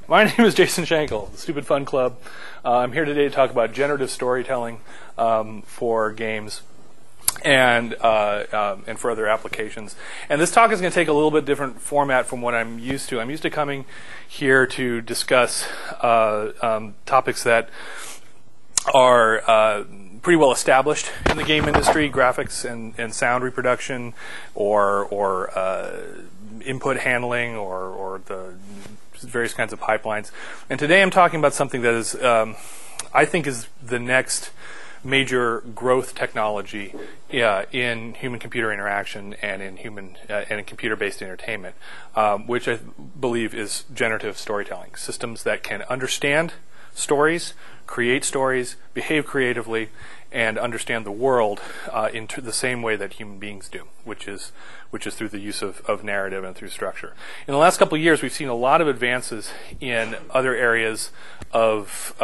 My name is Jason Shankel, the Stupid Fun Club. I'm here today to talk about generative storytelling for games and for other applications. And this talk is going to take a little bit different format from what I'm used to. I'm used to coming here to discuss topics that are pretty well established in the game industry, graphics and sound reproduction, or input handling, or the various kinds of pipelines. And today I'm talking about something that is, I think, is the next major growth technology in human-computer interaction and in in computer-based entertainment, which I believe is generative storytelling. Systems that can understand stories, create stories, behave creatively, and understand the world in the same way that human beings do, which is through the use of narrative and through structure. In the last couple of years, we've seen a lot of advances in other areas of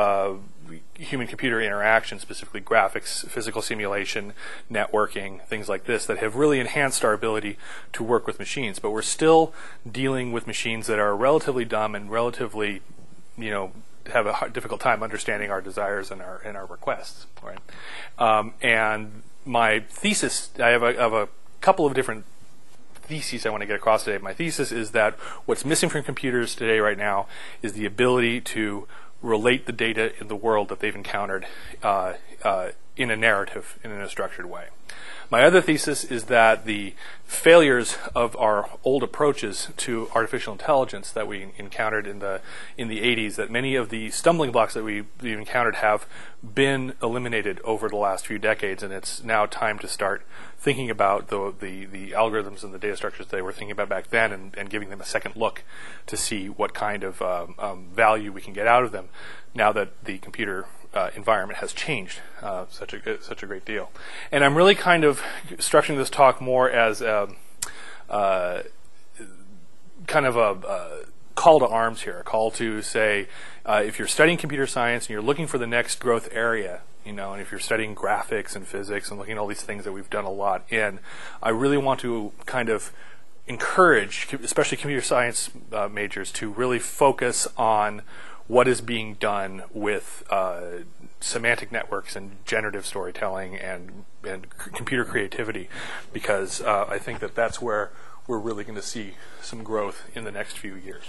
human-computer interaction, specifically graphics, physical simulation, networking, things like this, that have really enhanced our ability to work with machines. But we're still dealing with machines that are relatively dumb and relatively, have a difficult time understanding our desires and our requests, right? And my thesis, I have a couple of different theses I want to get across today. My thesis is that what's missing from computers today right now is the ability to relate the data in the world that they've encountered in a narrative, in a structured way. My other thesis is that the failures of our old approaches to artificial intelligence that we encountered in the 80s, that many of the stumbling blocks that we've encountered have been eliminated over the last few decades, and it's now time to start thinking about the algorithms and the data structures they were thinking about back then, and giving them a second look to see what kind of value we can get out of them now that the computer environment has changed such a great deal. And I'm really kind of structuring this talk more as kind of a call to arms here, a call to say, if you're studying computer science and you're looking for the next growth area, and if you're studying graphics and physics and looking at all these things that we've done a lot in, I really want to kind of encourage, especially computer science majors, to really focus on what is being done with semantic networks and generative storytelling and computer creativity, because I think that that's where we're really going to see some growth in the next few years.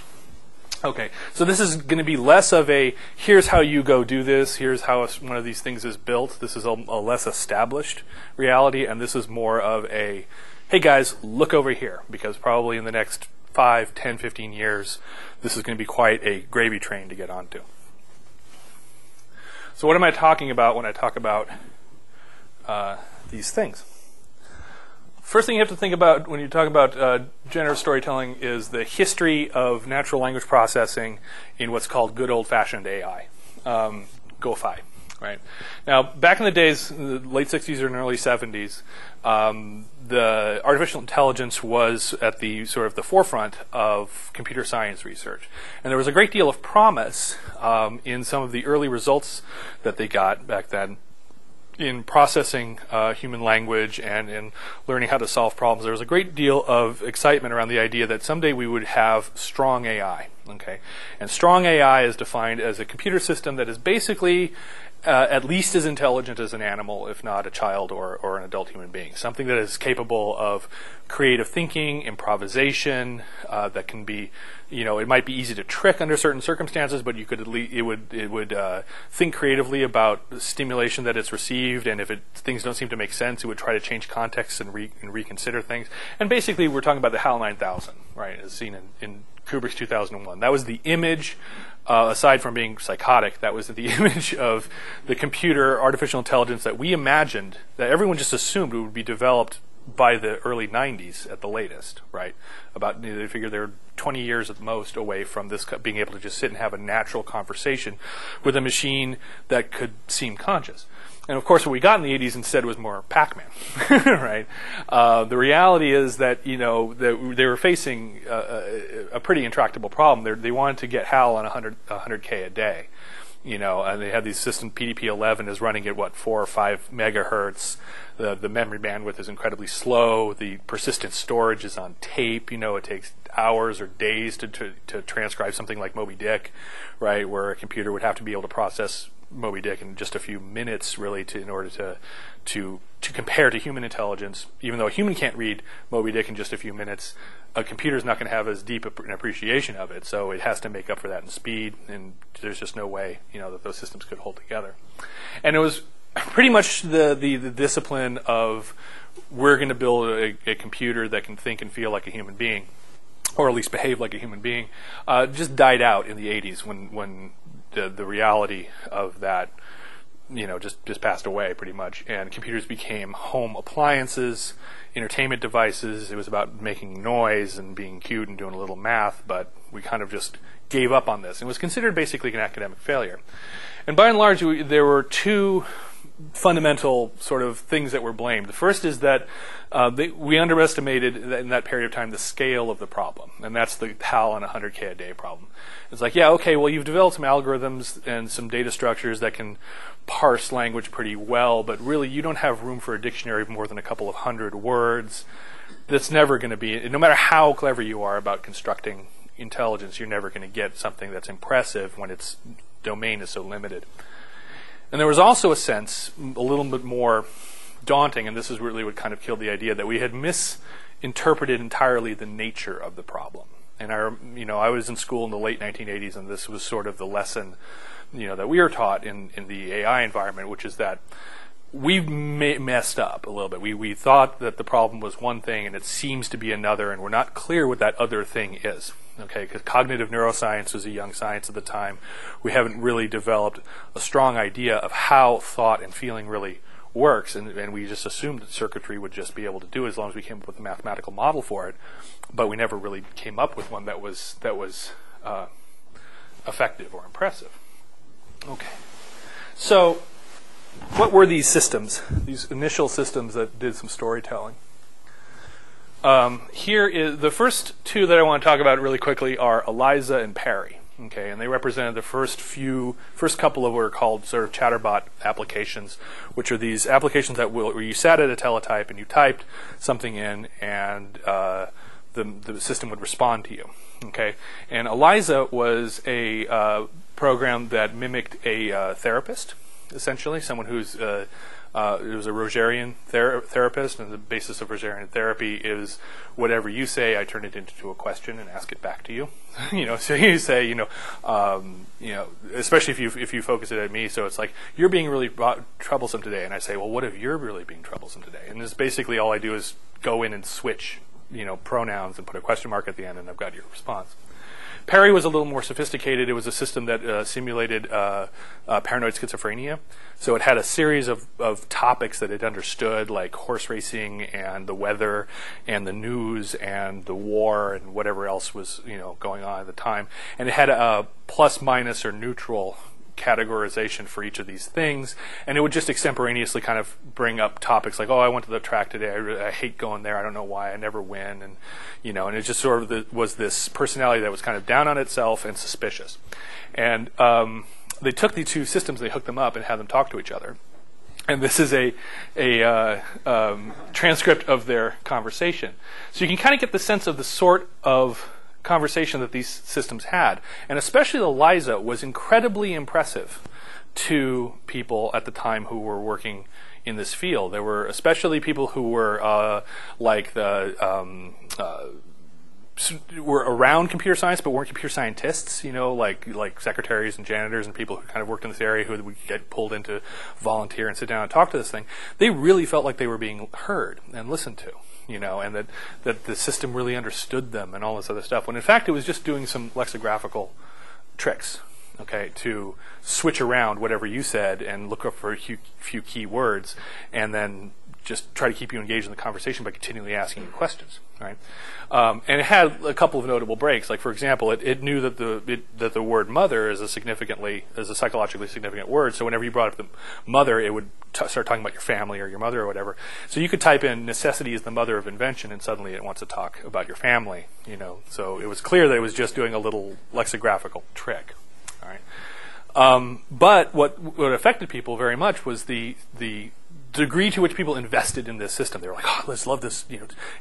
Okay, so this is going to be less of a, here's how you go do this, here's how one of these things is built. This is a less established reality, and this is more of a, hey guys, look over here, because probably in the next 5, 10, 15 years, this is going to be quite a gravy train to get onto. So what am I talking about when I talk about these things? First thing you have to think about when you talk about generative storytelling is the history of natural language processing in what's called good old-fashioned AI, GoFi. Right. Now, back in the days, in the late 60s and early 70s, the artificial intelligence was at the sort of the forefront of computer science research. And there was a great deal of promise in some of the early results that they got back then in processing human language and in learning how to solve problems. There was a great deal of excitement around the idea that someday we would have strong AI. Okay, and strong AI is defined as a computer system that is basically at least as intelligent as an animal, if not a child or an adult human being. Something that is capable of creative thinking, improvisation, that can be, it might be easy to trick under certain circumstances, but you could it would think creatively about the stimulation that it's received, and if things don't seem to make sense, it would try to change context and reconsider things. And basically, we're talking about the HAL 9000, right, as seen in Kubrick's 2001. That was the image. Aside from being psychotic, that was the image of the computer artificial intelligence that we imagined, that everyone just assumed it would be developed by the early 90s at the latest, right? They figured they're 20 years at most away from this being able to just sit and have a natural conversation with a machine that could seem conscious. And of course, what we got in the 80s instead was more Pac-Man, right? The reality is that that they were facing a pretty intractable problem. They wanted to get HAL on 100K a day, And they had these systems. PDP-11 is running at what, 4 or 5 megahertz. The memory bandwidth is incredibly slow. The persistent storage is on tape. It takes hours or days to transcribe something like Moby Dick, right? Where a computer would have to be able to process Moby Dick in just a few minutes, really, in order to compare to human intelligence. Even though a human can't read Moby Dick in just a few minutes, a computer is not going to have as deep an appreciation of it, so it has to make up for that in speed, and there's just no way that those systems could hold together. And it was pretty much the discipline of, we're going to build a computer that can think and feel like a human being, or at least behave like a human being, just died out in the 80s when the reality of that just passed away pretty much, and computers became home appliances, entertainment devices. It was about making noise and being cute and doing a little math, but we kind of just gave up on this. It was considered basically an academic failure. And by and large, there were two fundamental sort of things that were blamed. The first is that we underestimated in that period of time the scale of the problem, and that's the HAL on 100K a day problem. It's like, yeah, okay, well, you've developed some algorithms and some data structures that can parse language pretty well, but really you don't have room for a dictionary of more than a couple of hundred words. That's never going to be, no matter how clever you are about constructing intelligence, you're never going to get something that's impressive when its domain is so limited. And there was also a sense, a little bit more daunting, and this is really what kind of killed the idea, that we had misinterpreted entirely the nature of the problem. And I was in school in the late 1980s, and this was sort of the lesson, that we were taught in the AI environment, which is that we've messed up a little bit. We thought that the problem was one thing, and it seems to be another, and we're not clear what that other thing is. Okay, because cognitive neuroscience was a young science at the time. We haven't really developed a strong idea of how thought and feeling really works, and we just assumed that circuitry would just be able to do it as long as we came up with a mathematical model for it. But we never really came up with one that was effective or impressive. Okay, so what were these systems? These initial systems that did some storytelling. Here is the first two that I want to talk about really quickly are Eliza and Perry. Okay, and they represented the first couple of what are called sort of chatterbot applications, which are these applications where you sat at a teletype and you typed something in, and the system would respond to you. Okay, and Eliza was a program that mimicked a therapist, essentially, someone who's it was a Rogerian therapist, and the basis of Rogerian therapy is whatever you say, I turn it into a question and ask it back to you. So you say, especially if you focus it at me. So it's like, you're being really troublesome today, and I say, well, what if you're really being troublesome today? And this basically all I do is go in and switch, pronouns and put a question mark at the end, and I've got your response. Perry was a little more sophisticated. It was a system that simulated paranoid schizophrenia. So it had a series of topics that it understood, like horse racing and the weather and the news and the war and whatever else was going on at the time. And it had a plus, minus, or neutral categorization for each of these things, and it would just extemporaneously kind of bring up topics like, oh, I went to the track today, I hate going there, I don't know why, I never win, and and it just sort of was this personality that was kind of down on itself and suspicious. And they took these two systems, they hooked them up and had them talk to each other. And this is a transcript of their conversation. So you can kind of get the sense of the sort of conversation that these systems had. And especially Eliza was incredibly impressive to people at the time who were working in this field. There were especially people who were were around computer science but weren't computer scientists, like secretaries and janitors and people who kind of worked in this area who would get pulled in to volunteer and sit down and talk to this thing. They really felt like they were being heard and listened to. And that the system really understood them and all this other stuff, when in fact it was just doing some lexicographical tricks, okay, to switch around whatever you said and look up for a few key words, and then just try to keep you engaged in the conversation by continually asking you questions, right? And it had a couple of notable breaks. Like, for example, it knew that the word mother is a psychologically significant word. So whenever you brought up the mother, it would start talking about your family or your mother or whatever. So you could type in "necessity is the mother of invention," and suddenly it wants to talk about your family. So it was clear that it was just doing a little lexicographical trick. All right. But what affected people very much was the degree to which people invested in this system. They were like, oh, let's love this,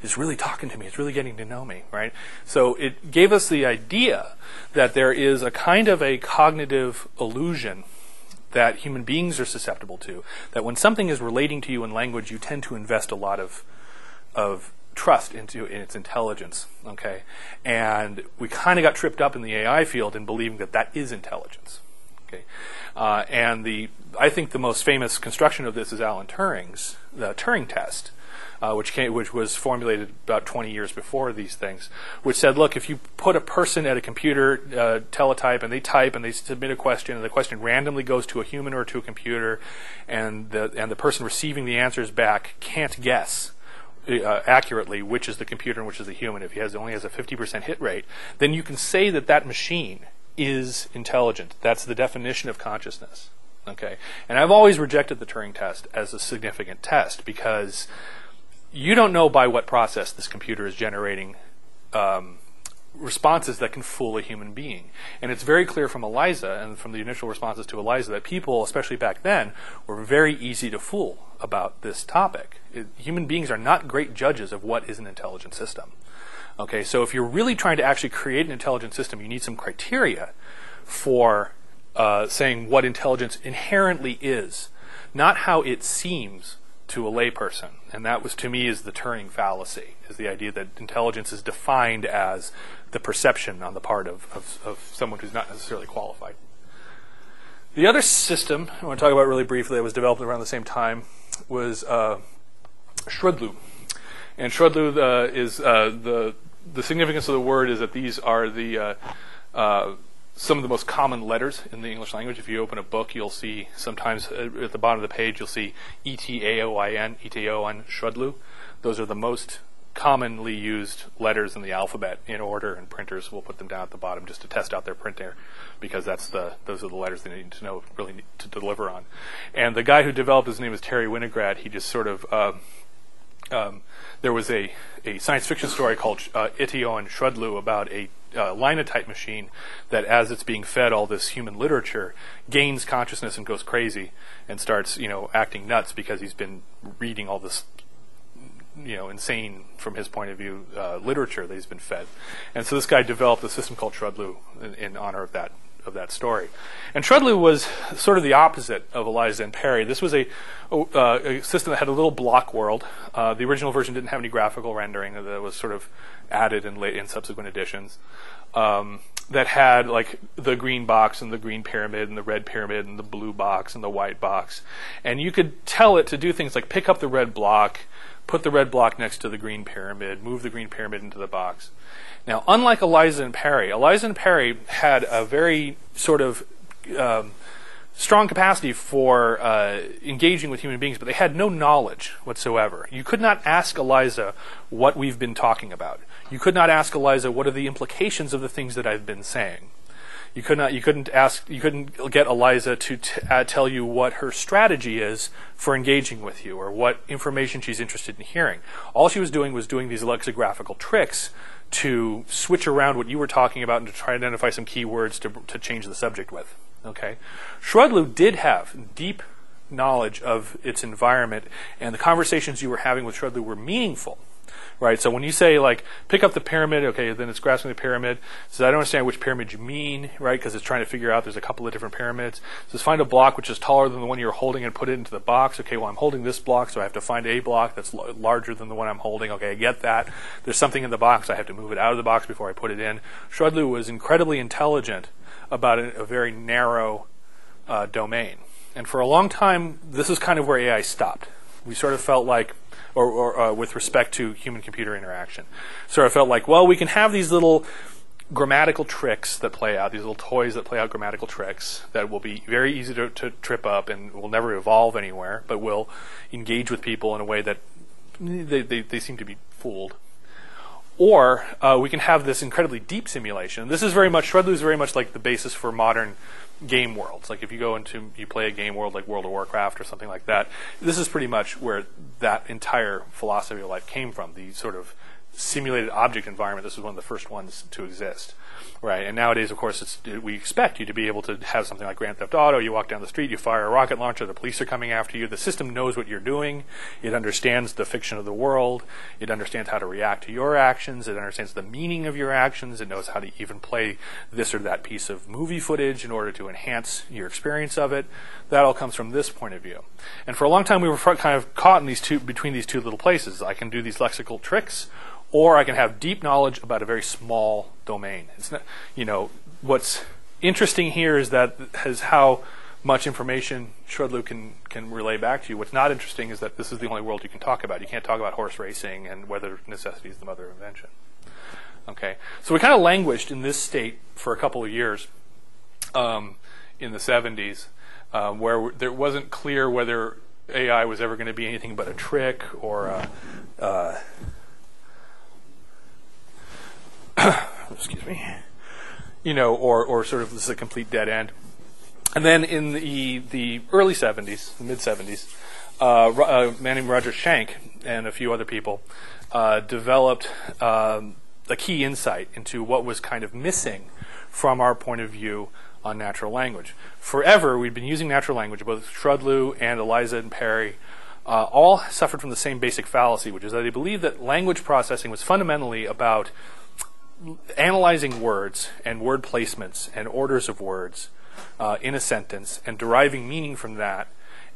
it's really talking to me, it's really getting to know me, right? So it gave us the idea that there is a kind of a cognitive illusion that human beings are susceptible to, that when something is relating to you in language, you tend to invest a lot of trust in its intelligence, okay? And we kind of got tripped up in the AI field in believing that that is intelligence, okay? And I think the most famous construction of this is Alan Turing's, the Turing test, which was formulated about 20 years before these things, which said, look, if you put a person at a computer teletype and they type and they submit a question and the question randomly goes to a human or to a computer, and the person receiving the answers back can't guess accurately which is the computer and which is the human, if he only has a 50% hit rate, then you can say that that machine is intelligent. That's the definition of consciousness. Okay, and I've always rejected the Turing test as a significant test because you don't know by what process this computer is generating responses that can fool a human being. And it's very clear from Eliza and from the initial responses to Eliza that people, especially back then, were very easy to fool about this topic. Human beings are not great judges of what is an intelligent system. Okay, so if you're really trying to actually create an intelligent system, you need some criteria for saying what intelligence inherently is, not how it seems to a layperson. And that was, to me, is the Turing fallacy, is the idea that intelligence is defined as the perception on the part of someone who's not necessarily qualified. The other system I want to talk about really briefly that was developed around the same time was Schrödlu. And Schrödlu is the significance of the word is that these are the some of the most common letters in the English language. If you open a book, you'll see sometimes at the bottom of the page, you'll see E-T-A-O-I-N, E-T-A-O-N, Schrödlu. Those are the most commonly used letters in the alphabet in order, and printers will put them down at the bottom just to test out their printer, because those are the letters they need to know, really need to deliver on. And the guy who developed, his name is Terry Winograd. He just sort of there was a science fiction story called Itio and Schrödlu about a linotype machine that, as it's being fed all this human literature, gains consciousness and goes crazy and starts, acting nuts because he's been reading all this, insane, from his point of view, literature that he's been fed. And so this guy developed a system called Schrödlu in honor of that story. And Schrödlu was sort of the opposite of Eliza and Perry. This was a system that had a little block world. The original version didn't have any graphical rendering that was sort of added in subsequent editions. That had like the green box and the green pyramid and the red pyramid and the blue box and the white box. And you could tell it to do things like pick up the red block, put the red block next to the green pyramid, move the green pyramid into the box. Now, unlike Eliza and Perry had a very sort of strong capacity for engaging with human beings, but they had no knowledge whatsoever. You could not ask Eliza what we've been talking about. You could not ask Eliza what are the implications of the things that I've been saying. You couldn't get Eliza to tell you what her strategy is for engaging with you or what information she's interested in hearing. All she was doing these lexicographical tricks to switch around what you were talking about and to try to identify some keywords to change the subject with. Okay, Schrödlu did have deep knowledge of its environment, and the conversations you were having with Schrödlu were meaningful. Right, so when you say, like, pick up the pyramid, okay, then it's grasping the pyramid. It says, I don't understand which pyramid you mean, right, because it's trying to figure out there's a couple of different pyramids. It says, find a block which is taller than the one you're holding and put it into the box. Okay, well, I'm holding this block, so I have to find a block that's larger than the one I'm holding. Okay, I get that. There's something in the box. I have to move it out of the box before I put it in. Schrödlu was incredibly intelligent about a very narrow domain. And for a long time, this is kind of where AI stopped. We sort of felt like, or with respect to human-computer interaction, sort of felt like, well, we can have these little grammatical tricks that play out, these little toys that play out grammatical tricks that will be very easy to trip up and will never evolve anywhere, but will engage with people in a way that they seem to be fooled. Or we can have this incredibly deep simulation. This is Schrödlu is very much like the basis for modern game worlds. Like if you go into, you play a game world like World of Warcraft or something like that, this is pretty much where that entire philosophy of life came from, the sort of simulated object environment. This was one of the first ones to exist. Right, and nowadays, of course, we expect you to be able to have something like Grand Theft Auto. You walk down the street, you fire a rocket launcher, the police are coming after you. The system knows what you're doing. It understands the fiction of the world. It understands how to react to your actions. It understands the meaning of your actions. It knows how to even play this or that piece of movie footage in order to enhance your experience of it. That all comes from this point of view. And for a long time, we were kind of caught in between these two little places. I can do these lexical tricks, or I can have deep knowledge about a very small domain. It's not, what's interesting here is how much information Schrödlu can relay back to you. What's not interesting is that this is the only world you can talk about. You can't talk about horse racing and whether necessity is the mother of invention. Okay, so we kind of languished in this state for a couple of years in the 70s, where there wasn't clear whether AI was ever going to be anything but a trick or excuse me, or sort of this is a complete dead end. And then in the early 70s, the mid 70s, a man named Roger Shank and a few other people developed a key insight into what was kind of missing from our point of view on natural language. Forever, we'd been using natural language. Both Schrödlu and Eliza and Perry all suffered from the same basic fallacy, which is that they believed that language processing was fundamentally about analyzing words and word placements and orders of words in a sentence and deriving meaning from that,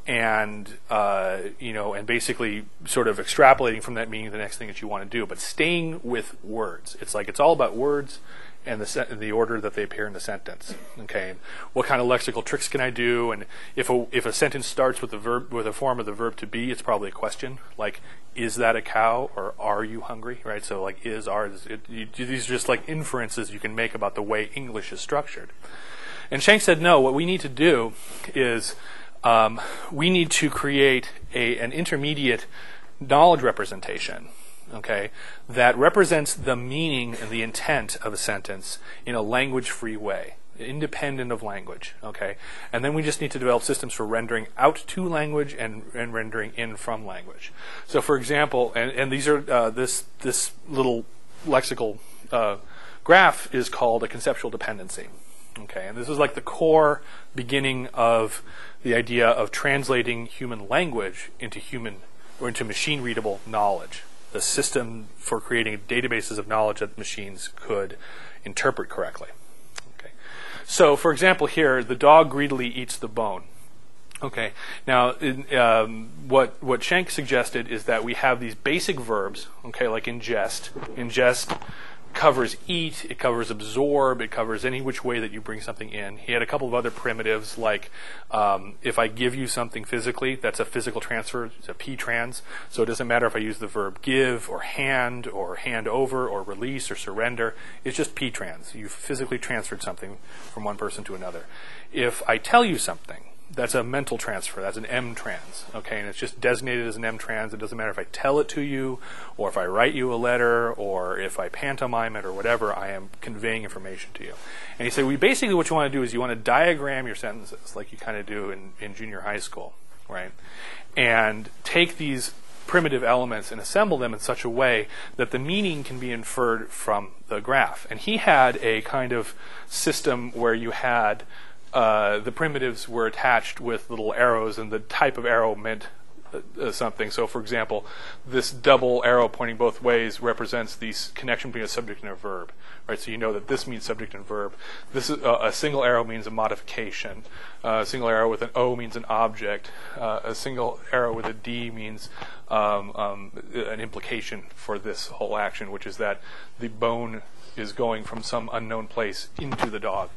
and and basically sort of extrapolating from that meaning the next thing that you want to do, but staying with words. It's all about words and the order that they appear in the sentence. Okay, what kind of lexical tricks can I do? And if a sentence starts with a form of the verb to be, it's probably a question like, is that a cow, or are you hungry? Right. So like these are just like inferences you can make about the way English is structured. And Shank said, no. What we need to do is we need to create an intermediate knowledge representation. Okay, that represents the meaning and the intent of a sentence in a language-free way, independent of language. Okay, and then we just need to develop systems for rendering out to language and rendering in from language. So, for example, and these are this little lexical graph is called a conceptual dependency. Okay, and this is like the core beginning of the idea of translating human language into machine-readable knowledge. The system for creating databases of knowledge that machines could interpret correctly. Okay. So, for example, here, the dog greedily eats the bone. Okay. Now, what Shank suggested is that we have these basic verbs. Okay, like ingest. Ingest covers eat, it covers absorb, it covers any which way that you bring something in. He had a couple of other primitives like if I give you something physically, that's a physical transfer, it's a p-trans, so it doesn't matter if I use the verb give or hand over or release or surrender, it's just p-trans. You've physically transferred something from one person to another. If I tell you something, that's a mental transfer. That's an M-trans, okay? And it's just designated as an M-trans. It doesn't matter if I tell it to you or if I write you a letter or if I pantomime it or whatever, I am conveying information to you. And you say, basically what you want to do is you want to diagram your sentences like you kind of do in junior high school, right? And take these primitive elements and assemble them in such a way that the meaning can be inferred from the graph. And he had a kind of system where you had the primitives were attached with little arrows, and the type of arrow meant something. So, for example, this double arrow pointing both ways represents the connection between a subject and a verb. Right? So you know that this means subject and verb. This is a single arrow means a modification. A single arrow with an O means an object. A single arrow with a D means an implication for this whole action, which is that the bone is going from some unknown place into the dog.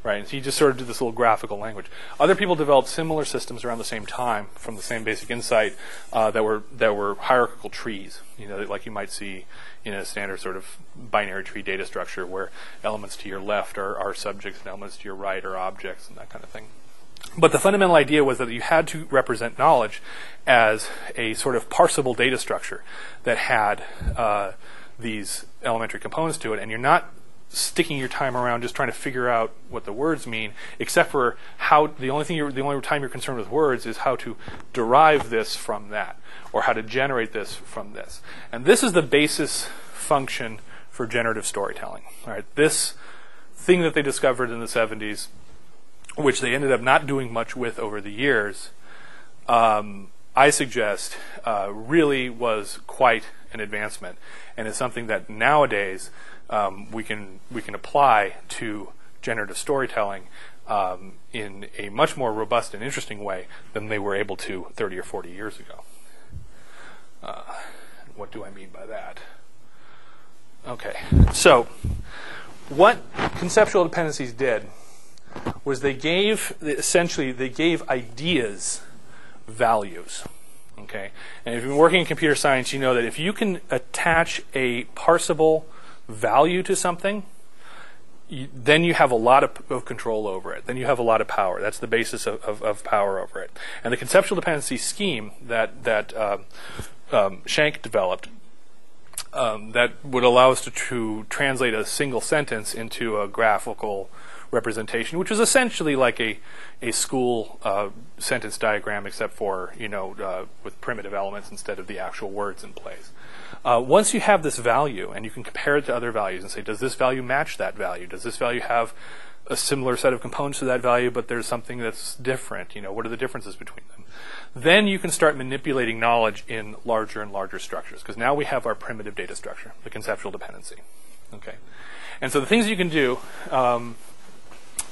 Right, and so he just sort of did this little graphical language. Other people developed similar systems around the same time from the same basic insight that were hierarchical trees. Like you might see in a standard sort of binary tree data structure, where elements to your left are subjects and elements to your right are objects and that kind of thing. But the fundamental idea was that you had to represent knowledge as a sort of parsable data structure that had these elementary components to it, and you're not sticking your time around just trying to figure out what the words mean, except for how the only time you're concerned with words is how to derive this from that, or how to generate this from this. And this is the basis function for generative storytelling. All right, this thing that they discovered in the 70s, which they ended up not doing much with over the years, I suggest really was quite an advancement, and is something that nowadays we can apply to generative storytelling in a much more robust and interesting way than they were able to 30 or 40 years ago. What do I mean by that? Okay, so what conceptual dependencies did was they gave ideas values. Okay, and if you've been working in computer science, you know that if you can attach a parsable value to something, then you have a lot of control over it. Then you have a lot of power. That's the basis of power over it. And the conceptual dependency scheme that Shank developed that would allow us to translate a single sentence into a graphical representation, which is essentially like a school sentence diagram, except for with primitive elements instead of the actual words in place. Once you have this value and you can compare it to other values and say, does this value match that value? Does this value have a similar set of components to that value, but there's something that's different? What are the differences between them? Then you can start manipulating knowledge in larger and larger structures, because now we have our primitive data structure, the conceptual dependency. Okay, and so the things you can do.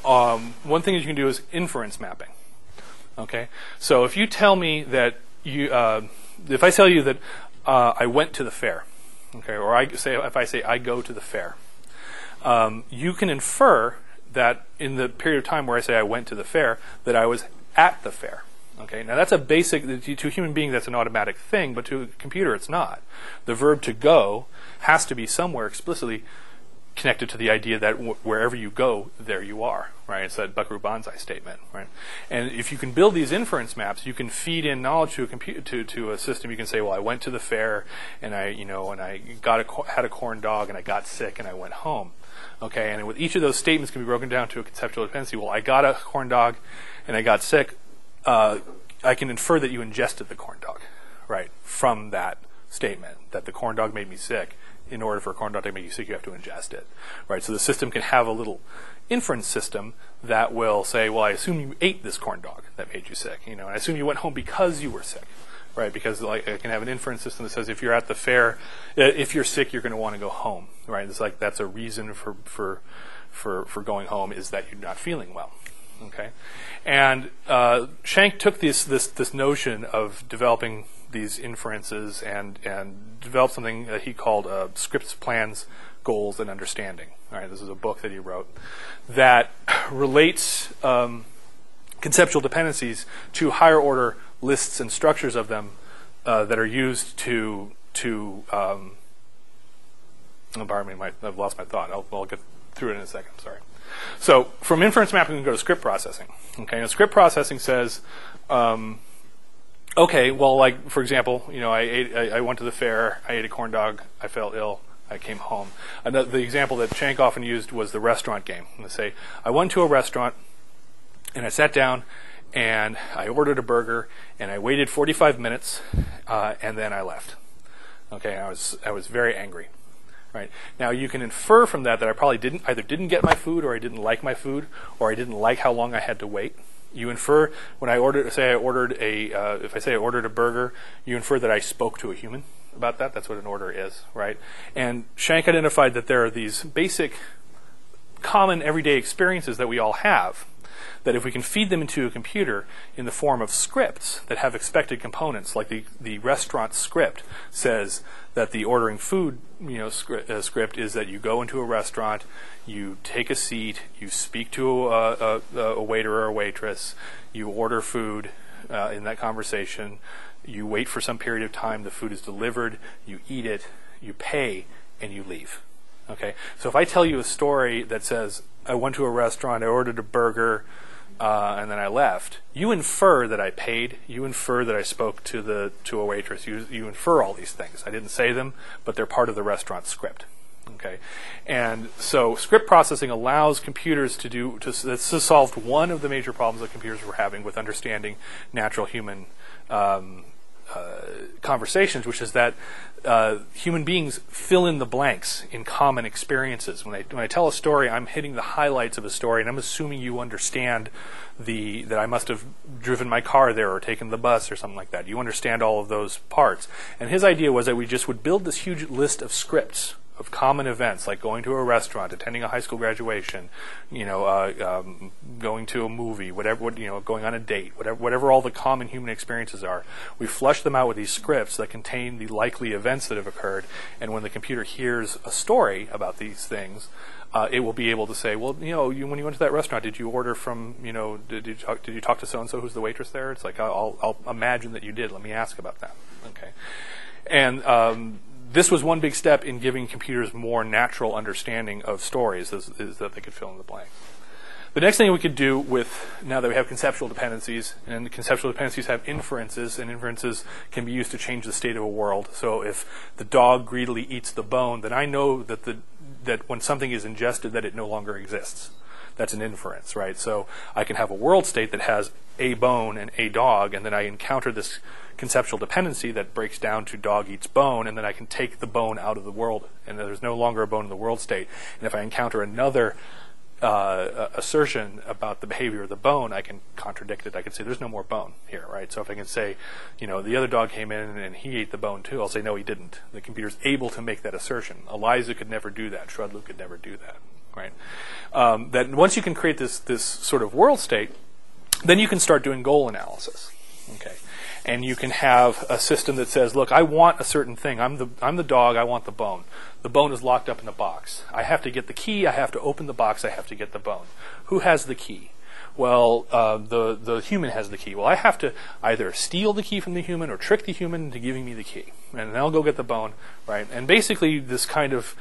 One thing you can do is inference mapping. Okay, so if you tell me that if I tell you that I went to the fair, okay, or if I say I go to the fair, you can infer that in the period of time where I say I went to the fair, that I was at the fair. Okay, now that's a basic, to a human being that's an automatic thing, but to a computer it's not. The verb to go has to be somewhere explicitly connected to the idea that wherever you go, there you are, right? It's that Buckaroo Banzai statement, right? And if you can build these inference maps, you can feed in knowledge to a to a system. You can say, well, I went to the fair and I had a corn dog and I got sick and I went home. Okay, and with each of those statements can be broken down to a conceptual dependency. Well, I got a corn dog and I got sick. I can infer that you ingested the corn dog, right, from that statement, that the corn dog made me sick. In order for a corn dog to make you sick, you have to ingest it, right? So the system can have a little inference system that will say, well, I assume you ate this corn dog that made you sick. And I assume you went home because you were sick, right? Because I can have an inference system that says if you're at the fair, if you're sick, you're going to want to go home, right? It's like that's a reason for going home, is that you're not feeling well. Okay, and Shank took this notion of developing these inferences and developed something that he called Scripts, Plans, Goals, and Understanding. All right, this is a book that he wrote that relates conceptual dependencies to higher order lists and structures of them that are used to pardon me, I've lost my thought. I'll get through it in a second. Sorry. So from inference mapping, we can go to script processing. Okay, now script processing says, okay, well, like for example, I went to the fair, I ate a corn dog, I felt ill, I came home. The example that Shank often used was the restaurant game. Let's say I went to a restaurant and I sat down and I ordered a burger and I waited 45 minutes and then I left. Okay, I was very angry. Right. Now you can infer from that I probably didn't get my food, or I didn't like my food, or I didn't like how long I had to wait. You infer when I ordered, if I say I ordered a burger, you infer that I spoke to a human about that. That's what an order is, right? And Shank identified that there are these basic, common everyday experiences that we all have, that if we can feed them into a computer in the form of scripts that have expected components, like the restaurant script says that the ordering food script is that you go into a restaurant, you take a seat, you speak to a waiter or a waitress, you order food in that conversation, you wait for some period of time, the food is delivered, you eat it, you pay, and you leave. Okay, so if I tell you a story that says I went to a restaurant, I ordered a burger, and then I left, you infer that I paid, you infer that I spoke to a waitress, you infer all these things. I didn't say them, but they're part of the restaurant script. Okay, and so script processing allows computers to solve one of the major problems that computers were having with understanding natural human conversations, which is that human beings fill in the blanks in common experiences. When I tell a story, I'm hitting the highlights of a story, and I'm assuming you understand that I must have driven my car there or taken the bus or something like that. You understand all of those parts. And his idea was that we just would build this huge list of scripts of common events, like going to a restaurant, attending a high school graduation, going to a movie, going on a date, whatever all the common human experiences are. We flush them out with these scripts that contain the likely events that have occurred, and when the computer hears a story about these things, it will be able to say, well, when you went to that restaurant, did you order from, did you talk to so-and-so who's the waitress there? It's like, I'll imagine that you did. Let me ask about that. Okay. And this was one big step in giving computers more natural understanding of stories, is that they could fill in the blank. The next thing we could do now that we have conceptual dependencies, and the conceptual dependencies have inferences, and inferences can be used to change the state of a world. So if the dog greedily eats the bone, then I know that when something is ingested, that it no longer exists. That's an inference, right? So I can have a world state that has a bone and a dog, and then I encounter this conceptual dependency that breaks down to dog eats bone, and then I can take the bone out of the world, and there's no longer a bone in the world state. And if I encounter another assertion about the behavior of the bone, I can contradict it. I can say there's no more bone here, right? So if I can say, the other dog came in and he ate the bone too, I'll say no, he didn't. The computer's able to make that assertion. Eliza could never do that. Shrudlu could never do that, right? That once you can create this sort of world state, then you can start doing goal analysis. Okay. And you can have a system that says, look, I want a certain thing. I'm the dog. I want the bone. The bone is locked up in the box. I have to get the key. I have to open the box. I have to get the bone. Who has the key? Well, the human has the key. Well, I have to either steal the key from the human or trick the human into giving me the key. And then I'll go get the bone, right? And basically, this kind of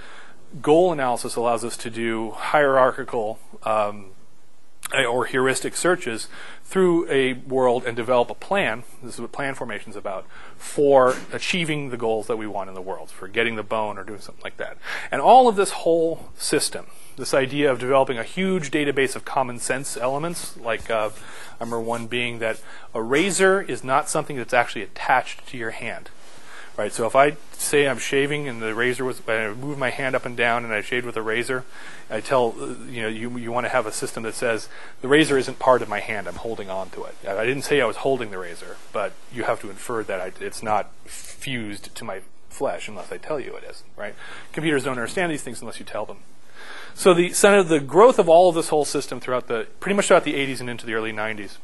goal analysis allows us to do hierarchical or heuristic searches through a world and develop a plan. This is what plan formation is about, for achieving the goals that we want in the world, for getting the bone or doing something like that. And all of this whole system, this idea of developing a huge database of common sense elements, like I remember one being that a razor is not something that's actually attached to your hand. Right, so if I say I'm shaving and the razor I move my hand up and down and I shaved with a razor, I tell you want to have a system that says the razor isn't part of my hand. I'm holding on to it. I didn't say I was holding the razor, but you have to infer that it's not fused to my flesh unless I tell you it is. Right? Computers don't understand these things unless you tell them. So the growth of all of this whole system pretty much throughout the 80s and into the early 90s.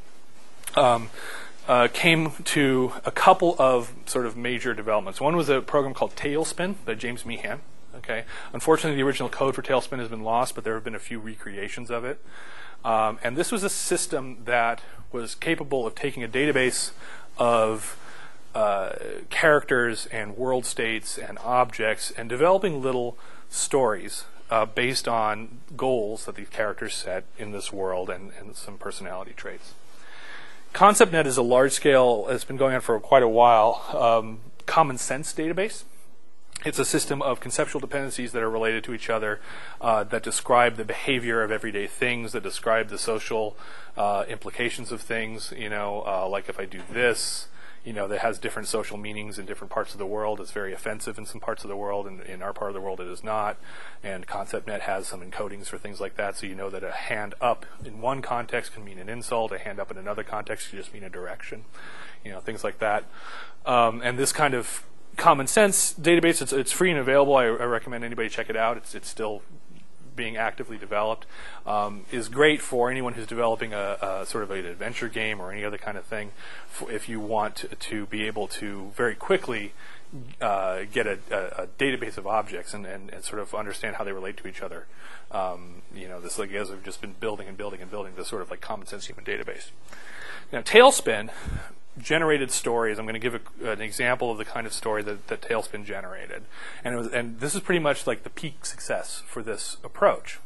Came to a couple of sort of major developments. One was a program called Tailspin by James Meehan. Okay, unfortunately, the original code for Tailspin has been lost, but there have been a few recreations of it. And this was a system that was capable of taking a database of characters and world states and objects and developing little stories based on goals that these characters set in this world and some personality traits. ConceptNet is a large-scale, it's been going on for quite a while, common sense database. It's a system of conceptual dependencies that are related to each other, that describe the behavior of everyday things, that describe the social implications of things. Like if I do this, that has different social meanings in different parts of the world. It's very offensive in some parts of the world, and in our part of the world it is not. And ConceptNet has some encodings for things like that, so you know that a hand up in one context can mean an insult, a hand up in another context can just mean a direction, things like that. And this kind of common sense database, it's free and available. I recommend anybody check it out. It's still being actively developed, is great for anyone who's developing a sort of an adventure game or any other kind of thing. If you want to be able to very quickly get a database of objects and sort of understand how they relate to each other. This like as we've just been building and building and building this sort of like common sense human database. Now, Tailspin generated stories. I'm going to give an example of the kind of story that Tailspin generated, and this is pretty much like the peak success for this approach.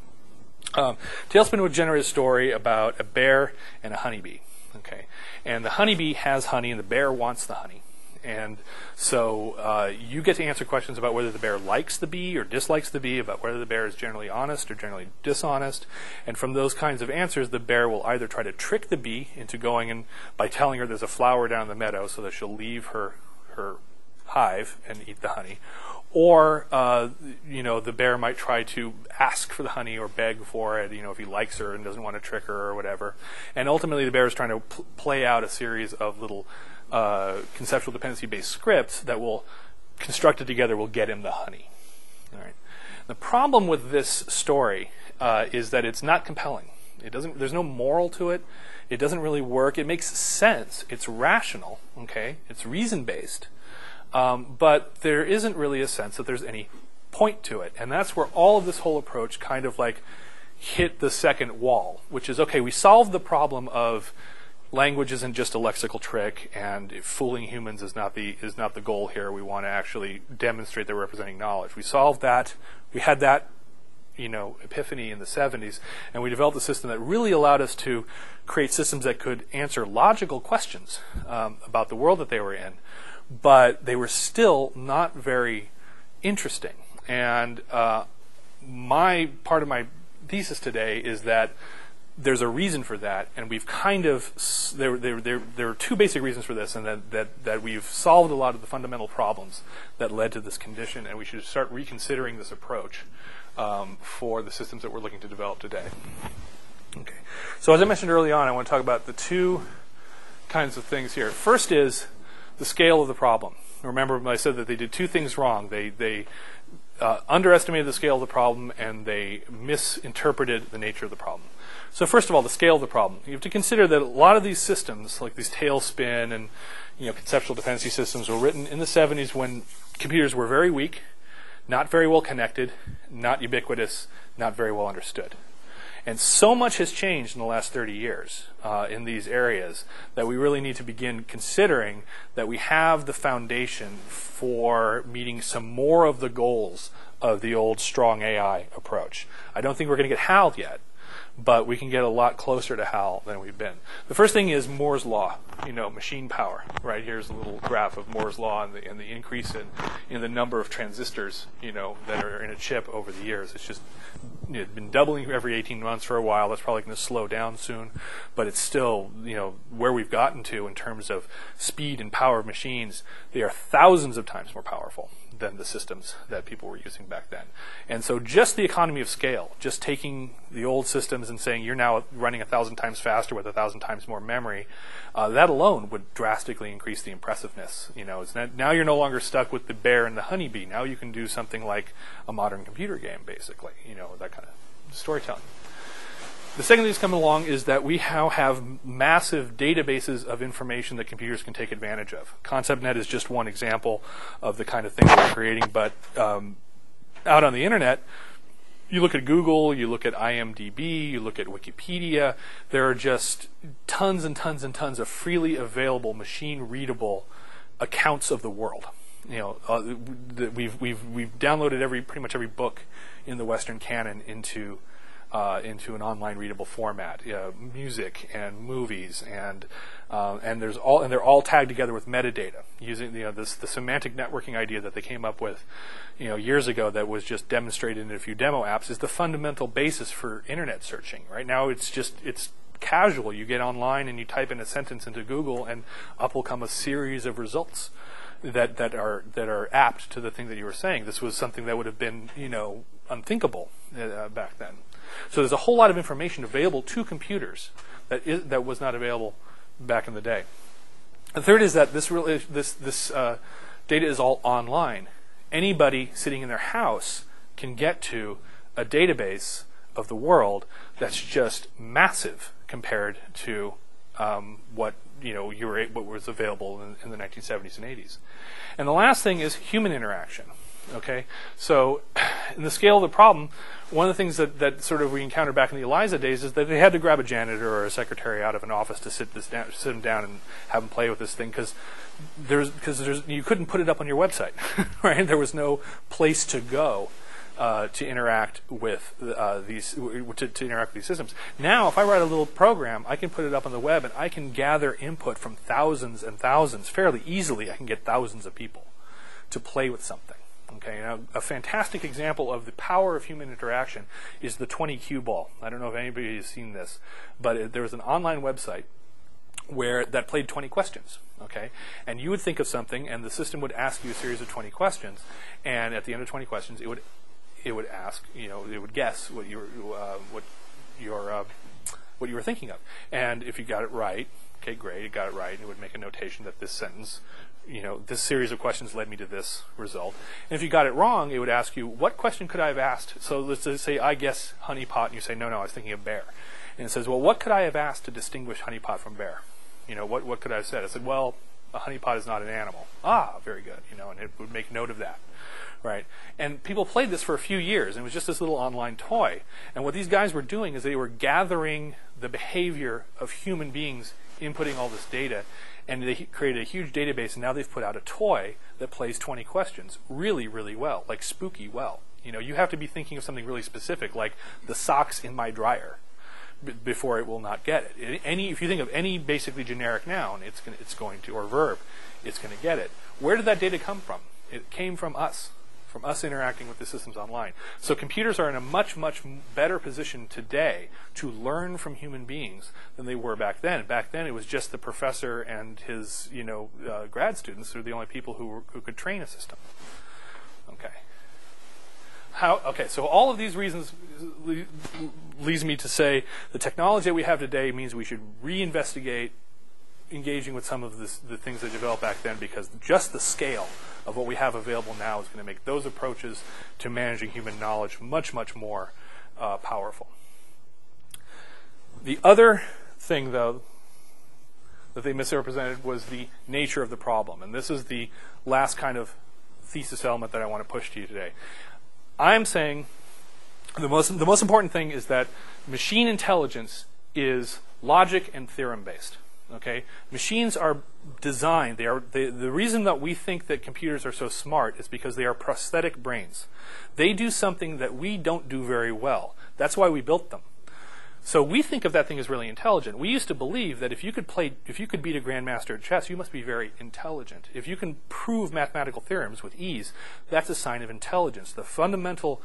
Tailspin would generate a story about a bear and a honeybee. Okay, and the honeybee has honey, and the bear wants the honey, And so you get to answer questions about whether the bear likes the bee or dislikes the bee, about whether the bear is generally honest or generally dishonest. And from those kinds of answers, the bear will either try to trick the bee into going in by telling her there's a flower down the meadow so that she'll leave her hive and eat the honey. Or, the bear might try to ask for the honey or beg for it, if he likes her and doesn't want to trick her or whatever. And ultimately, the bear is trying to play out a series of little conceptual dependency-based scripts that will, constructed together, will get him the honey. All right. The problem with this story is that it's not compelling. There's no moral to it. It doesn't really work. It makes sense. It's rational. Okay. It's reason-based. But there isn't really a sense that there's any point to it. And that's where all of this whole approach kind of like hit the second wall, which is, okay, we solved the problem of language isn't just a lexical trick, and fooling humans is not the goal here. We want to actually demonstrate that we're representing knowledge. We solved that. We had that, epiphany in the 70s, and we developed a system that really allowed us to create systems that could answer logical questions about the world that they were in. But they were still not very interesting. And part of my thesis today is that there's a reason for that, and we've kind of there are two basic reasons for this, and that we've solved a lot of the fundamental problems that led to this condition, and we should start reconsidering this approach for the systems that we're looking to develop today. Okay. So as I mentioned early on, I want to talk about the two kinds of things here. First is the scale of the problem. Remember, I said that they did two things wrong. They underestimated the scale of the problem, and they misinterpreted the nature of the problem. So first of all, the scale of the problem. You have to consider that a lot of these systems, like these Tailspin and conceptual dependency systems, were written in the 70s when computers were very weak, not very well connected, not ubiquitous, not very well understood. And so much has changed in the last 30 years in these areas that we really need to begin considering that we have the foundation for meeting some more of the goals of the old strong AI approach. I don't think we're going to get HAL yet, but we can get a lot closer to HAL than we've been. The first thing is Moore's law, machine power. Right here's a little graph of Moore's law and the increase in the number of transistors, that are in a chip over the years. It's just been doubling every 18 months for a while. That's probably going to slow down soon, but it's still, where we've gotten to in terms of speed and power of machines. They are thousands of times more powerful than the systems that people were using back then. And so just the economy of scale, just taking the old systems and saying you're now running 1,000 times faster with 1,000 times more memory, that alone would drastically increase the impressiveness. Now you're no longer stuck with the bear and the honeybee. Now you can do something like a modern computer game, basically, that kind of storytelling. The second thing that's coming along is that we now have massive databases of information that computers can take advantage of. ConceptNet is just one example of the kind of thing we're creating, but out on the internet, you look at Google, you look at IMDb, you look at Wikipedia, there are just tons and tons and tons of freely available, machine-readable accounts of the world. We've downloaded pretty much every book in the Western canon into an online readable format, music and movies, and they're all tagged together with metadata using the semantic networking idea that they came up with years ago that was just demonstrated in a few demo apps is the fundamental basis for internet searching. Right now it's casual. You get online and you type in a sentence into Google, and up will come a series of results that are apt to the thing that you were saying. This was something that would have been unthinkable back then. So there's a whole lot of information available to computers that was not available back in the day. The third is that this data is all online. Anybody sitting in their house can get to a database of the world that's just massive compared to what was available in the 1970s and 80s. And the last thing is human interaction. Okay, so in the scale of the problem, one of the things that sort of we encountered back in the Eliza days is that they had to grab a janitor or a secretary out of an office to sit them down and have them play with this thing because you couldn't put it up on your website, right? There was no place to go to interact with these systems. Now, if I write a little program, I can put it up on the web, and I can gather input from thousands and thousands fairly easily. I can get thousands of people to play with something. Okay, now a fantastic example of the power of human interaction is the 20 cue ball. I don't know if anybody has seen this, but there was an online website that played 20 questions. Okay, and you would think of something, and the system would ask you a series of 20 questions, and at the end of 20 questions, it would ask, it would guess what you were thinking of, and if you got it right, okay, great, it got it right, and it would make a notation that this sentence, this series of questions led me to this result. And if you got it wrong, it would ask you, what question could I have asked? So let's just say I guess honeypot, and you say, no, I was thinking of bear. And it says, well, what could I have asked to distinguish honeypot from bear? What could I have said? I said, well, a honeypot is not an animal. Ah, very good, and it would make note of that. Right? And people played this for a few years, and it was just this little online toy. And what these guys were doing is they were gathering the behavior of human beings inputting all this data, and they created a huge database, and now they've put out a toy that plays 20 questions really, really well, like spooky well. You have to be thinking of something really specific, like the socks in my dryer, before it will not get it. If you think of any basically generic noun, it's going to, or verb, it's going to get it. Where did that data come from? It came from us interacting with the systems online. So computers are in a much, much better position today to learn from human beings than they were back then. Back then, it was just the professor and his, grad students who were the only people who could train a system. Okay. So all of these reasons leads me to say the technology that we have today means we should reinvestigate engaging with some of the things that developed back then, because just the scale of what we have available now is going to make those approaches to managing human knowledge much, much more powerful. The other thing, though, that they misrepresented was the nature of the problem. And this is the last kind of thesis element that I want to push to you today. I'm saying the most important thing is that machine intelligence is logic and theorem based. Okay, machines are designed. The reason that we think that computers are so smart is because they are prosthetic brains. They do something that we don't do very well. That's why we built them. So we think of that thing as really intelligent. We used to believe that if you could beat a grandmaster at chess, you must be very intelligent. If you can prove mathematical theorems with ease, that's a sign of intelligence. The fundamental,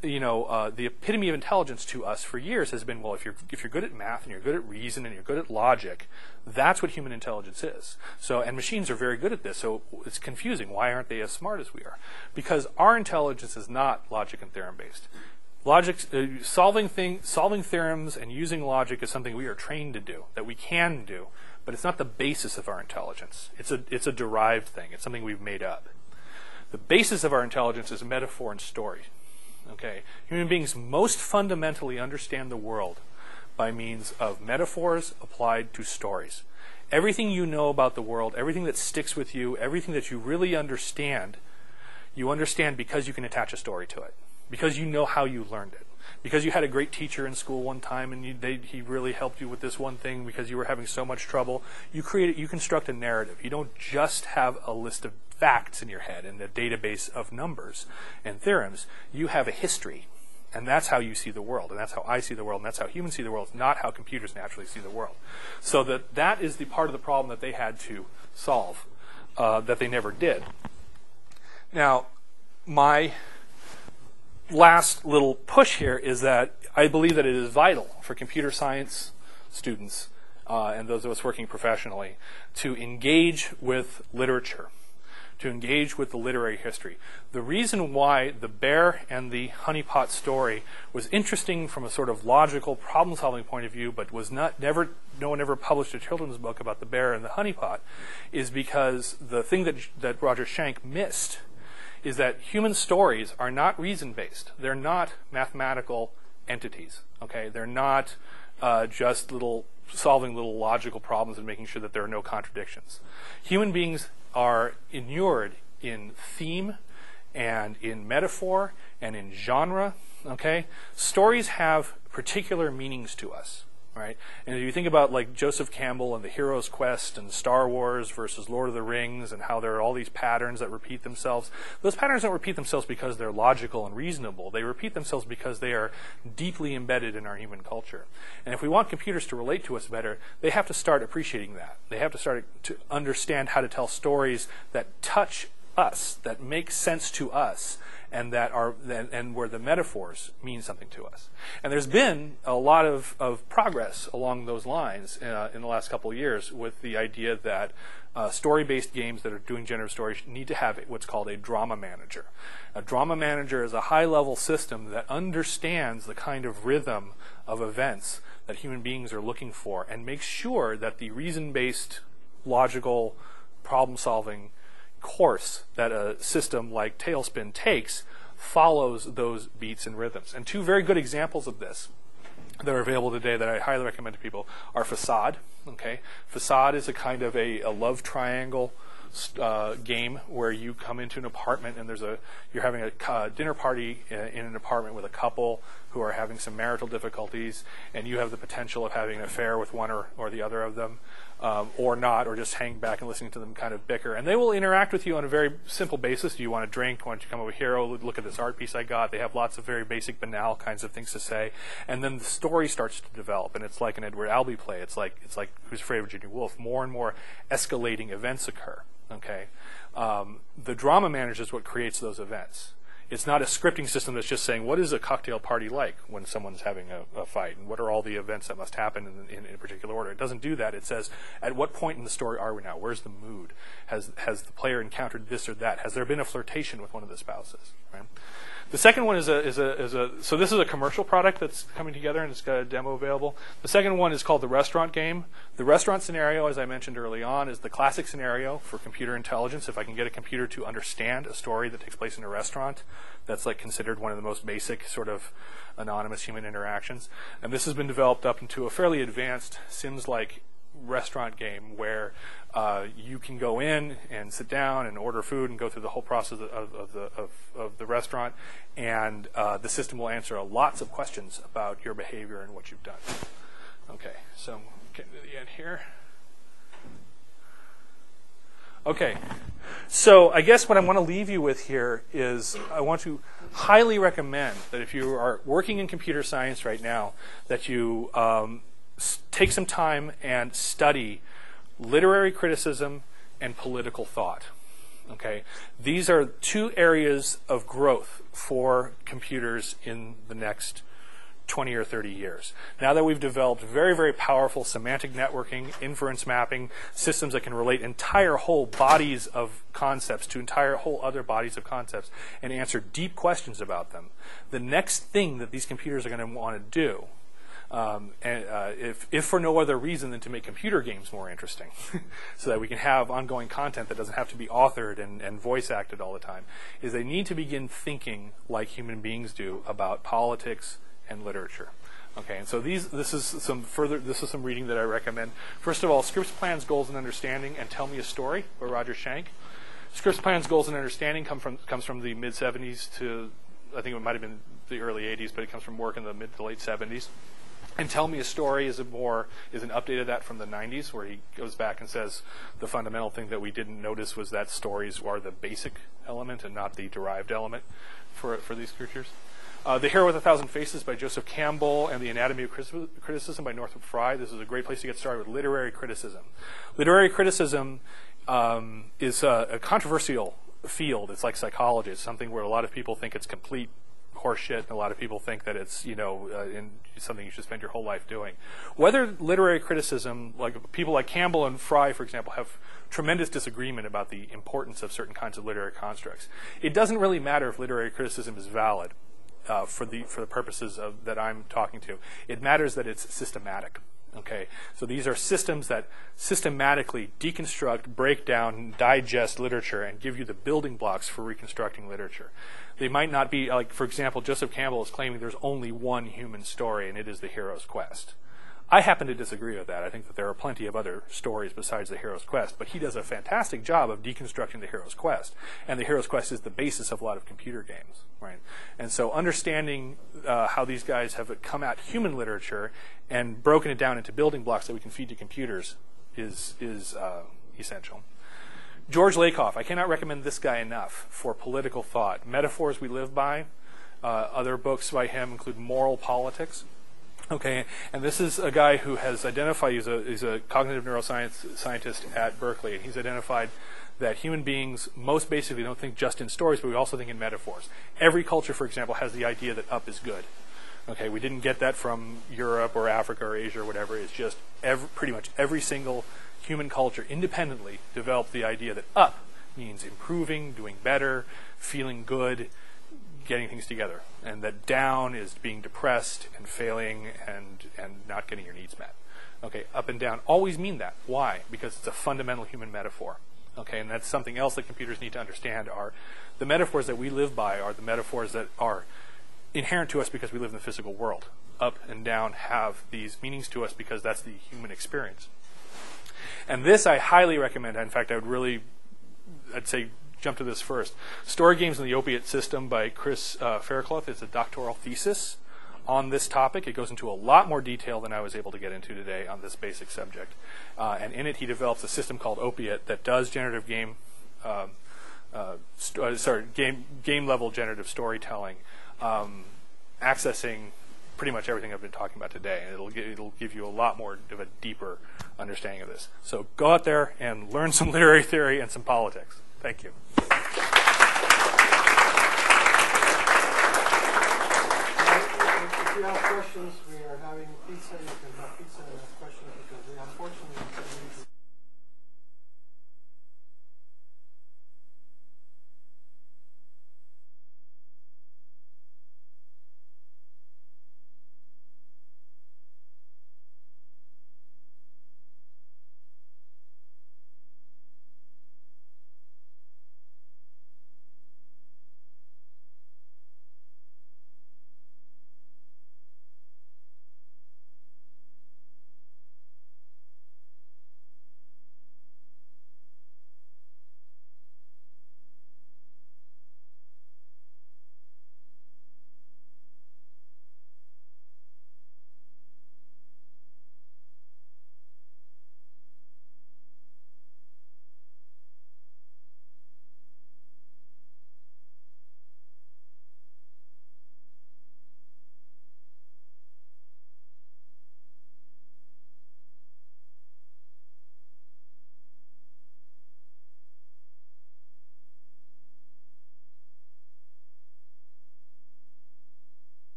the epitome of intelligence to us for years has been, well, if you're good at math and you're good at reason and you're good at logic, that's what human intelligence is. And machines are very good at this. So it's confusing. Why aren't they as smart as we are? Because our intelligence is not logic and theorem based. Solving theorems and using logic is something we are trained to do, that we can do, but it's not the basis of our intelligence. It's a derived thing. It's something we've made up. The basis of our intelligence is metaphor and story. Okay, human beings most fundamentally understand the world by means of metaphors applied to stories. Everything you know about the world, everything that sticks with you, everything that you really understand, you understand because you can attach a story to it. Because you know how you learned it. Because you had a great teacher in school one time and he really helped you with this one thing because you were having so much trouble. You construct a narrative. You don't just have a list of facts in your head and a database of numbers and theorems. You have a history. And that's how you see the world. And that's how I see the world. And that's how humans see the world. It's not how computers naturally see the world. So that is the part of the problem that they had to solve that they never did. Now, my last little push here is that I believe that it is vital for computer science students and those of us working professionally to engage with literature, to engage with the literary history. The reason why the bear and the honeypot story was interesting from a sort of logical problem-solving point of view, but was no one ever published a children's book about the bear and the honeypot, is because the thing that Roger Schenck missed is that human stories are not reason-based. They're not mathematical entities. Okay, they're not just solving little logical problems and making sure that there are no contradictions. Human beings are inured in theme and in metaphor and in genre. Okay, stories have particular meanings to us. right? And if you think about like Joseph Campbell and the hero's quest and Star Wars versus Lord of the Rings and how there are all these patterns that repeat themselves, those patterns don't repeat themselves because they're logical and reasonable. They repeat themselves because they are deeply embedded in our human culture. And if we want computers to relate to us better, they have to start appreciating that. They have to start to understand how to tell stories that touch us, that make sense to us, and that are and where the metaphors mean something to us. And there's been a lot of progress along those lines in the last couple of years with the idea that story-based games that are doing generative storage need to have what's called a drama manager. A drama manager is a high-level system that understands the kind of rhythm of events that human beings are looking for and makes sure that the reason-based, logical, problem-solving course that a system like Tailspin takes follows those beats and rhythms. And two very good examples of this that are available today that I highly recommend to people are Facade. Okay, Facade is a kind of a love triangle game where you come into an apartment and you're having a dinner party in an apartment with a couple who are having some marital difficulties, and you have the potential of having an affair with one or the other of them. Or not, or just hang back and listening to them kind of bicker. And they will interact with you on a very simple basis. Do you want a drink? Why don't you come over here? Oh, look at this art piece I got. They have lots of very basic, banal kinds of things to say. And then the story starts to develop, and it's like an Edward Albee play. It's like Who's Afraid of Virginia Woolf. More and more escalating events occur. Okay, the drama manager is what creates those events. It's not a scripting system that's just saying, what is a cocktail party like when someone's having a fight? And what are all the events that must happen in a particular order? It doesn't do that. It says, at what point in the story are we now? Where's the mood? Has the player encountered this or that? Has there been a flirtation with one of the spouses? Right? The second one so this is a commercial product that's coming together, and it's got a demo available. The second one is called the restaurant game. The restaurant scenario, as I mentioned early on, is the classic scenario for computer intelligence. If I can get a computer to understand a story that takes place in a restaurant, that's like considered one of the most basic sort of anonymous human interactions. And this has been developed up into a fairly advanced Sims-like restaurant game where you can go in and sit down and order food and go through the whole process of the restaurant, and the system will answer lots of questions about your behavior and what you've done. Okay, so getting to the end here. Okay, so I guess what I want to leave you with here is I want to highly recommend that if you are working in computer science right now, that you take some time and study literary criticism and political thought. Okay, these are two areas of growth for computers in the next 20 or 30 years. Now that we've developed very, very powerful semantic networking, inference mapping, systems that can relate entire whole bodies of concepts to entire whole other bodies of concepts and answer deep questions about them, the next thing that these computers are going to want to do, if for no other reason than to make computer games more interesting, so that we can have ongoing content that doesn't have to be authored and voice acted all the time, is they need to begin thinking like human beings do about politics and literature. Okay, and so this is some reading that I recommend. First of all, Scripts, Plans, Goals, and Understanding, and Tell Me a Story by Roger Schenck. Scripts, Plans, Goals, and Understanding comes from the mid 70s to, I think it might have been the early 80s, but it comes from work in the mid to late 70s. And Tell Me a Story is an update of that from the 90s, where he goes back and says the fundamental thing that we didn't notice was that stories are the basic element and not the derived element for these creatures. The Hero with a Thousand Faces by Joseph Campbell and The Anatomy of Criticism by Northrop Frye. This is a great place to get started with literary criticism. Literary criticism is a controversial field. It's like psychology. It's something where a lot of people think it's complete horseshit, and a lot of people think that it's something you should spend your whole life doing. Whether literary criticism, like people like Campbell and Frye, for example, have tremendous disagreement about the importance of certain kinds of literary constructs. It doesn't really matter if literary criticism is valid. For the purposes that I'm talking to. It matters that it's systematic. Okay, so these are systems that systematically deconstruct, break down, digest literature, and give you the building blocks for reconstructing literature. They might not be, like, for example, Joseph Campbell is claiming there's only one human story, and it is the hero's quest. I happen to disagree with that. I think that there are plenty of other stories besides the hero's quest, but he does a fantastic job of deconstructing the hero's quest, and the hero's quest is the basis of a lot of computer games, right? And so understanding how these guys have come at human literature and broken it down into building blocks that we can feed to computers is essential. George Lakoff, I cannot recommend this guy enough for political thought. Metaphors We Live By. Other books by him include Moral Politics. Okay, and this is a guy who has identified, he's a cognitive neuroscience scientist at Berkeley, and he's identified that human beings most basically don't think just in stories, but we also think in metaphors. Every culture, for example, has the idea that up is good. Okay, we didn't get that from Europe or Africa or Asia or whatever. It's just pretty much every single human culture independently developed the idea that up means improving, doing better, feeling good, getting things together, and that down is being depressed and failing and not getting your needs met. Okay, up and down always mean that. Why? Because it's a fundamental human metaphor. Okay, and that's something else that computers need to understand. Are the metaphors that we live by are the metaphors that are inherent to us because we live in the physical world. Up and down have these meanings to us because that's the human experience. And this I highly recommend. In fact, I'd say jump to this first. Story Games in the Opiate System by Chris Fairclough. It's a doctoral thesis on this topic. It goes into a lot more detail than I was able to get into today on this basic subject. And in it, he develops a system called Opiate that does generative game level generative storytelling, accessing pretty much everything I've been talking about today, and it'll give you a lot more of a deeper understanding of this. So go out there and learn some literary theory and some politics. Thank you. If you have questions, we are having pizza. You can have pizza and ask questions because we unfortunately